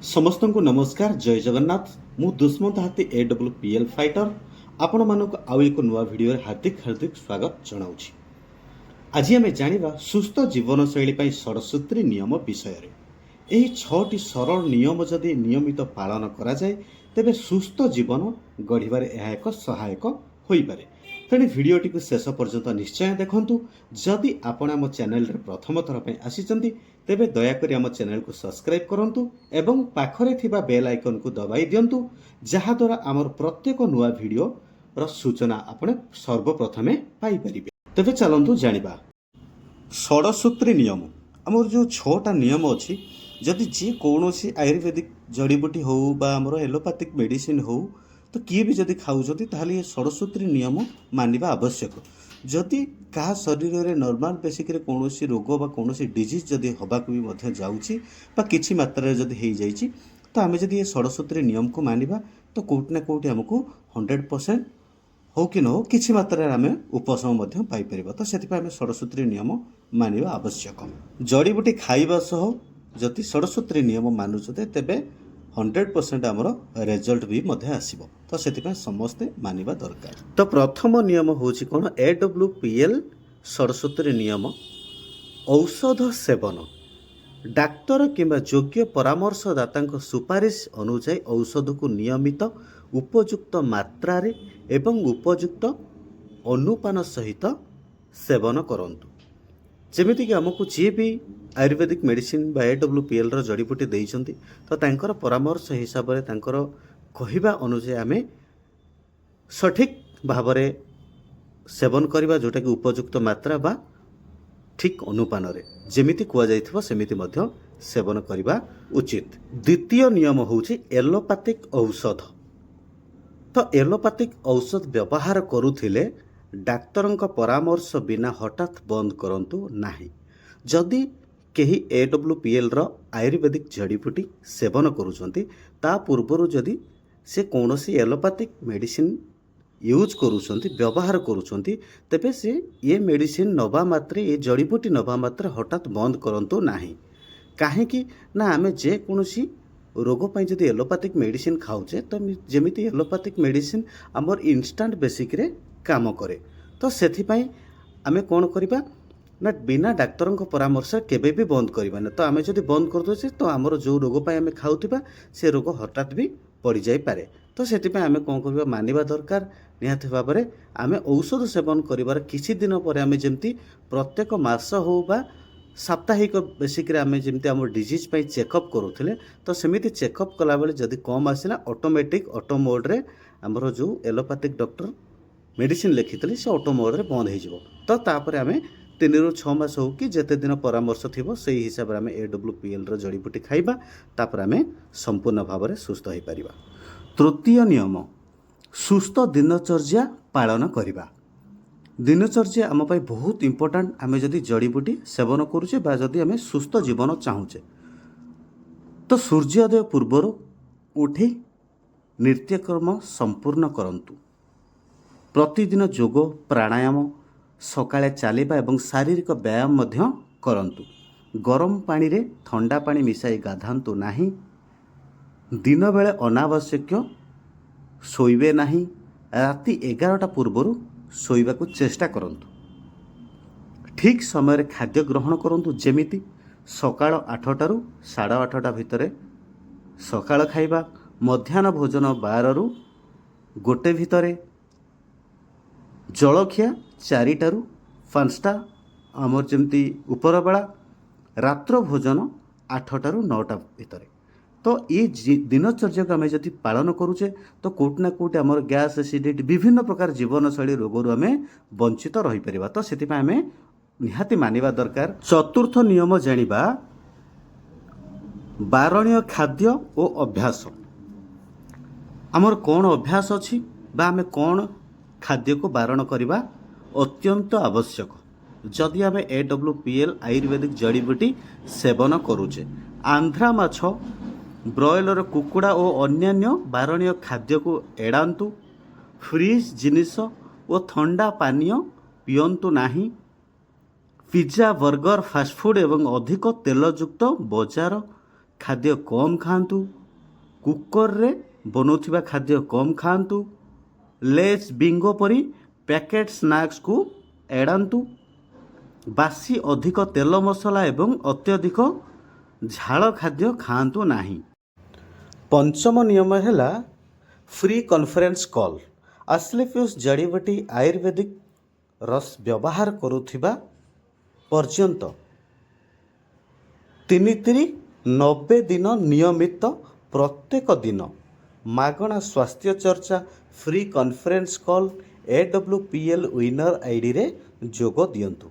समस्त को नमस्कार जय जगन्नाथ मु दुष्मंत हाथी AWPL फाइटर आपण मानक आउ एक नुआ वीडियो हार्दिक हार्दिक स्वागत जनाऊँगी। आज आम जाना सुस्थ जीवन शैली पर षडसूत्री नियम विषय यही 6टी सरल नियम जदि नियमित पालन करा जाए तेबे सुस्थ जीवन गढ़िबारे यह एक सहायक होई पारे। तेणु भिडियोटी को शेष पर्यंत निश्चय देखंतु। जदि आपण आम चैनल रे प्रथम थर पे आसीचंती तेबे दयाकरी आम चैनल को सब्सक्राइब करंतु एवं पाखरे थिबा बेल आइकन को दबाई दियंतु जहा द्वारा आमर प्रत्येक नुआ वीडियो र सूचना आपण सर्वप्रथमे पाई परिबे। तेबे चलंतु जानिबा षडसूत्री नियम। आमर जो 6टा नियम अछि जदि जे कौनसी आयुर्वेदिक जड़ीबूटी हो बा आमर एलोपैथिक मेडिसिन हो तो किए भी जदि खाऊछथि ताहले ये षडसूत्री नियम मानिबा आवश्यक। जदि का शरीर में नॉर्मल बेसिक रे कौनसी रोग बा कौनसी डिजीज जदि हबाक भी मध्य जाउछि बा किछि मात्रा जदि हेइ जाइछि तो आमे जदि ये षडसूत्री नियम को मानिबा तो कोउट ना कोउट हमको 100% हो कि न हो किछि मात्रा आमे उपशम मध्य पाई परिबा। तो सेति आमे षडसूत्री नियम मानिबा आवश्यक। जड़ीबूटी खाइबा सह जदि षडसूत्री नियम मानुछते तेबे 100% आमर रिजल्ट भी मध्य आसीबो। तो सेति समस्ते मानिबा दरकार। तो प्रथम नियम होछि कोन AWPL षडसूत्री नियम औषध सेवन डाक्तर किंबा योग्य परामर्शदाता सुपारिश अनुसार औषध को नियमित उपयुक्त मात्रा रे एवं उपयुक्त अनुपान सहित सेवन करंतु। जेमिति कि हमको जी भी आयुर्वेदिक मेडिसिन बा AWPL रो जड़ीबूटी देइछंती तो तांकर परामर्श हिसाब रे तांकर कहिबा अनुसार आमे सठिक भाव रे सेवन करिबा जोटा कि उपयुक्त मात्रा बा ठीक अनुपान रे जेमिति कुआ जाइथिबो सेमिति मध्य सेवन करिबा उचित। द्वितीय नियम होछि एलोपैथिक औषध। तो एलोपैथिक औषध व्यवहार करुथिले डाक्तरंक परामर्श बिना हठात बंद करंतु नाही। जदि केही AWPL रो आयुर्वेदिक जड़ीबूटी सेवन करुछंती ता पूर्वरु जदि से कौनसी एलोपैथिक मेडिसिन यूज करुछंती व्यवहार करुछंती तेबे से ये मेडिसिन नबा मात्रे ये जड़ीबूटी नबा मात्रे हठात बंद करंतु नाही। काहेकि ना आमे जे कौनसी रोग पाई जदि एलोपैथिक मेडिसिन खाऊचे तो जेमिति एलोपैथिक मेडिसिन आमर इंस्टांट बेसिक रे काम करे। तो सेथि पई आमे कोन करिबा ना बिना डाक्तरन को परामर्श केबे भी बंद करिबा ना। तो आमे जदि बंद कर दोचे तो आमर जो रोग पाई आमे खाउथिबा से रोग हठात भी पड़ी जाई पारे। तो सेथि पई आमे कोन करिबा मानिबा दरकार निहाती भाबरे आमे औषध सेवन करिबार किछि दिन परे आमे जेमति प्रत्येक मास हो बा साप्ताहिक बेसिक रे आमे जेमति हमर डिजीज पई चेकअप करूथिले तो सेमिति चेकअप कला बेले जदि कम आसिला ऑटोमेटिक ऑटो मोड रे हमर जो एलोपैथिक डॉक्टर मेडिसिन लिखितले से ऑटो मोड रे बंद हो जिवो। तो तापर आमे 3 ରୁ 6 मास हो कि जेते दिन परामर्श थिबो सेही हिसाब रे आमे AWPL रो जड़ीबूटी खाइबा तापर आमे संपूर्ण भाव रे सुस्थ होई परिबा। तृतीय नियम सुस्थ दिनचर्या पालन करिबा। दिनचर्या आम पाई बहुत इंपोर्टेंट। आमे जदि जड़ीबूटी सेवन करूचे बा जदि आमे सुस्थ जीवन चाहूचे तो सूर्योदय पूर्वर उठी नित्यकर्म संपूर्ण करंतु। प्रतिदिन योग प्राणायाम सकाळे चालिबा एवं शारीरिक व्यायाम मध्य करंतु। गरम पानी रे ठंडा पानी मिसाई गाधांतु नाही। दिन बेले अनावश्यक शोइबे नाही। राति 11टा पूर्वर शोइबा को चेष्टा करंतु। ठीक समय रे खाद्य ग्रहण करंतु जेमिति सकाळ 8टा रु 8:30 भितरे सकाळ खाइबा मध्याह्न भोजन 12 रु 1 भितरे जलखिया 4टा रु 5टा आमर जेमती उपर बेला रात्र भोजन 8टा रु 9टा भितरे। तो ये दिनचर्या को आम जदि पालन करूचे तो कोट ना कोट आमर गैस एसिडिटी विभिन्न प्रकार जीवनशैली रोगरू आम वंचित रही परिबा। तो सेति पय आम निहाती मानिबा दरकार। चतुर्थ नियम जानिबा बारणीय खाद्य और अभ्यास। आमर कौन अभ्यास अछि बा आम कौन खाद्य को बारण करिबा अत्यंत आवश्यक। जदि आम AWPL आयुर्वेदिक जड़ीबूटी सेवन करूचे आंध्रा माछ ब्रॉयलर कुकुड़ा और अन्यान्य बारणीय खाद्य को एड़ांतु। फ्रीज जिनिस और ठंडा पानीय पियंतु नाही। पिज्जा बर्गर फास्टफुड एवं अधिक तेलयुक्त बजार ଖାଦ୍ୟ କମ୍ ଖାଆନ୍ତୁ, କୁକରରେ ବନଉଥିବା ଖାଦ୍ୟ କମ୍ ଖାଆନ୍ତୁ, ଲେଜ୍ ବିଙ୍ଗୋ ପରି ପ୍ୟାକେଟ୍ ସ୍ନାକ୍ସକୁ ଏଡ଼ାନ୍ତୁ, ବାସି ଅଧିକ ତେଲ ମସଲା ଏବଂ ଅତ୍ୟଧିକ ଝାଳ ଖାଦ୍ୟ ଖାଆନ୍ତୁ ନାହିଁ। ପଞ୍ଚମ ନିୟମ ହେଲା ଫ୍ରି କନଫରେନ୍ସ କଲ୍। ଆସ୍କ୍ଲେପିୟସ୍ ଜଡ଼ିବଟି ଆୟୁର୍ବେଦିକ ରସ ବ୍ୟବହାର କରୁଥିବା ପର୍ଯ୍ୟନ୍ତ 90 ଦିନ ନିୟମିତ ପ୍ରତ୍ୟେକ ଦିନ ମାଗଣା ସ୍ୱାସ୍ଥ୍ୟ ଚର୍ଚ୍ଚା free conference call AWPL winner ଆଇଡ଼ିରେ ଯୋଗ ଦିଅନ୍ତୁ।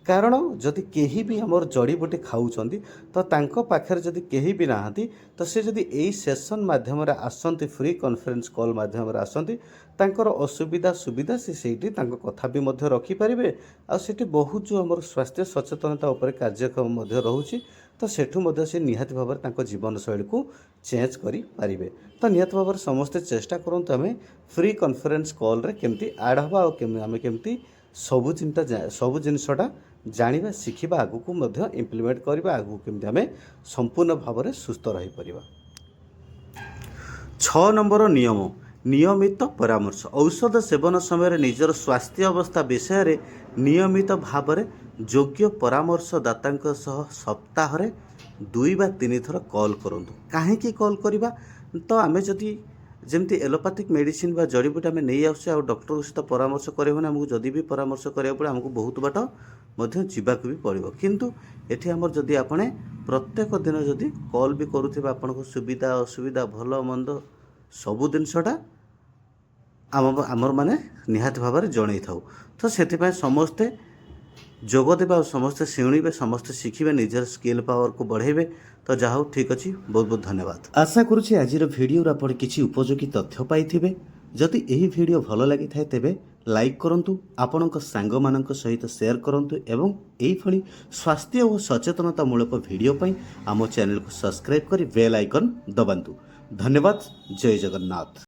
କାରଣ ଯଦି କେହି ବି ଆମର ଜଡ଼ିବୁଟି ଖାଉଛନ୍ତି ତ ତାଙ୍କ ପାଖରେ ଯଦି କେହି ବି ନାହାନ୍ତି ତ ସେ ଯଦି ଏଇ ସେସନ୍ ମାଧ୍ୟମରେ ଆସନ୍ତି, ଫ୍ରି କନଫରେନ୍ସ କଲ୍ ମାଧ୍ୟମରେ ଆସନ୍ତି, ତାଙ୍କର ଅସୁବିଧା ସୁବିଧା ସେ ସେଇଠି ତାଙ୍କ କଥା ବି ମଧ୍ୟ ରଖିପାରିବେ। ଆଉ ସେଠି ବହୁତ ଯେଉଁ ଆମର ସ୍ୱାସ୍ଥ୍ୟ ସଚେତନତା ଉପରେ କାର୍ଯ୍ୟକ୍ରମ ମଧ୍ୟ ରହୁଛି, ତ ସେଠୁ ମଧ୍ୟ ସେ ନିହାତି ଭାବରେ ତାଙ୍କ ଜୀବନଶୈଳୀକୁ ଚେଞ୍ଜ କରିପାରିବେ। ତ ନିହାତି ଭାବରେ ସମସ୍ତେ ଚେଷ୍ଟା କରନ୍ତୁ ଆମେ ଫ୍ରି କନଫରେନ୍ସ କଲ୍ରେ କେମିତି ଆଡ଼୍ ହେବା ଆଉ ଆମେ କେମିତି ସବୁ ଜିନିଷଟା ଜାଣିବା, ଶିଖିବା, ଆଗକୁ ମଧ୍ୟ ଇମ୍ପ୍ଲିମେଣ୍ଟ କରିବା, ଆଗକୁ କେମିତି ଆମେ ସମ୍ପୂର୍ଣ୍ଣ ଭାବରେ ସୁସ୍ଥ ରହିପାରିବା। 6 ନମ୍ବର ନିୟମ, ନିୟମିତ ପରାମର୍ଶ। ଔଷଧ ସେବନ ସମୟରେ ନିଜର ସ୍ୱାସ୍ଥ୍ୟ ଅବସ୍ଥା ବିଷୟରେ ନିୟମିତ ଭାବରେ ଯୋଗ୍ୟ ପରାମର୍ଶଦାତାଙ୍କ ସହ ସପ୍ତାହରେ 2 ବା 3 ଥର କଲ୍ କରନ୍ତୁ। କାହିଁକି କଲ୍ କରିବା? ତ ଆମେ ଯଦି ଯେମିତି ଏଲୋପାଥିକ୍ ମେଡ଼ିସିନ୍ ବା ଜଡ଼ିବୁଟି ଆମେ ନେଇ ଆସୁଛେ ଆଉ ଡକ୍ଟରଙ୍କ ସହିତ ପରାମର୍ଶ କରିବାକୁ ଆମକୁ ଯଦି ବି ପରାମର୍ଶ କରିବାକୁ ପଡ଼େ ଆମକୁ ବହୁତ ବାଟ ମଧ୍ୟ ଯିବାକୁ ବି ପଡ଼ିବ। କିନ୍ତୁ ଏଠି ଆମର ଯଦି ଆପଣ ପ୍ରତ୍ୟେକ ଦିନ ଯଦି କଲ୍ ବି କରୁଥିବେ, ଆପଣଙ୍କ ସୁବିଧା ଅସୁବିଧା ଭଲ ମନ୍ଦ ସବୁ ଜିନିଷଟା ଆମର ମାନେ ନିହାତି ଭାବରେ ଜଣେଇଥାଉ। ତ ସେଥିପାଇଁ ସମସ୍ତେ ଯୋଗ ଦେବା ଆଉ ସମସ୍ତେ ଶୁଣିବେ, ସମସ୍ତେ ଶିଖିବେ, ନିଜର ସ୍କିଲ୍ ପାୱାରକୁ ବଢ଼େଇବେ। ତ ଯାହା ହଉ, ଠିକ୍ ଅଛି, ବହୁତ ବହୁତ ଧନ୍ୟବାଦ। ଆଶା କରୁଛି ଆଜିର ଭିଡ଼ିଓରୁ ଆପଣ କିଛି ଉପଯୋଗୀ ତଥ୍ୟ ପାଇଥିବେ। ଯଦି ଏହି ଭିଡ଼ିଓ ଭଲ ଲାଗିଥାଏ ତେବେ ଲାଇକ୍ କରନ୍ତୁ, ଆପଣଙ୍କ ସାଙ୍ଗମାନଙ୍କ ସହିତ ସେୟାର କରନ୍ତୁ ଏବଂ ଏଇଭଳି ସ୍ୱାସ୍ଥ୍ୟ ଓ ସଚେତନତାମୂଳକ ଭିଡ଼ିଓ ପାଇଁ ଆମ ଚ୍ୟାନେଲକୁ ସବସ୍କ୍ରାଇବ୍ କରି ବେଲ୍ ଆଇକନ୍ ଦବାନ୍ତୁ। ଧନ୍ୟବାଦ। ଜୟ ଜଗନ୍ନାଥ।